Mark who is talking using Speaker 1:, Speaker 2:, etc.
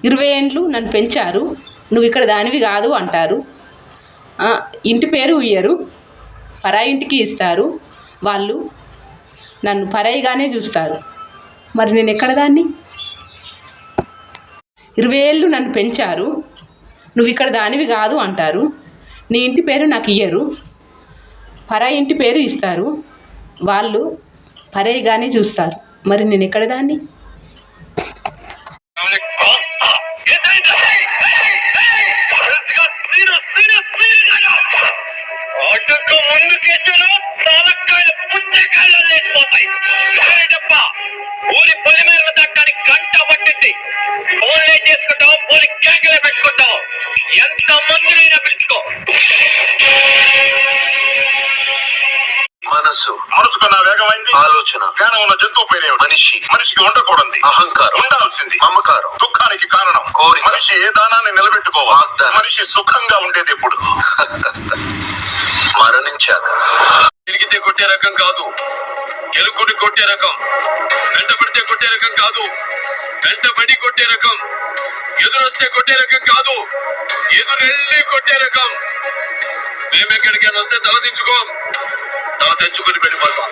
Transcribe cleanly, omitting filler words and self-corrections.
Speaker 1: 20 ఏండ్లు నన్ను పెంచారు, నువ్వు ఇక్కడ దానివి కాదు అంటారు. ఇంటి పేరు ఇయ్యరు, పరాయి ఇంటికి ఇస్తారు. వాళ్ళు నన్ను పరాయిగానే చూస్తారు. మరి నేను ఎక్కడ దాన్ని? 20 ఏళ్ళు నన్ను పెంచారు, నువ్వు ఇక్కడ దానివి కాదు అంటారు. నీ ఇంటి పేరు నాకు ఇయ్యరు, పరాయి ఇంటి పేరు ఇస్తారు. వాళ్ళు పరాయిగానే చూస్తారు. మరి నేను ఎక్కడ దాన్ని?
Speaker 2: ఊరి పొలిమేరల దాటానికి గంట పట్టింది. ఫోన్లే చేసుకుంటావు, పోలి కేకలే పెట్టుకుంటావు. ఎంత మందినైనా పిలుచుకో.
Speaker 3: మనసు కన్నా వేగమైంది ఆలోచన. జ్ఞానం ఉన్న జంతువు పేరే మనిషికి ఉండకూడదు అహంకారం, ఉండాల్సింది మమకారం. దుఃఖానికి కారణం కోరిక. మనిషి ఏ దానాన్ని నిలబెట్టుకోవాలి. మనిషి సుఖంగా ఉండేది ఎప్పుడు? మరణించాక. తిరిగితే కొట్టే రకం కాదు, ఎలుగుని కొట్టే రకం. వెంట పడితే కొట్టే రకం కాదు, వెంట పడి కొట్టే రకం. ఎదురొస్తే కొట్టే రకం కాదు, ఎదురెళ్ళి కొట్టే రకం. మేమెక్కడికైనా వస్తే తల దించుకో, తల తెచ్చుకుని వెళ్ళిపోతాం.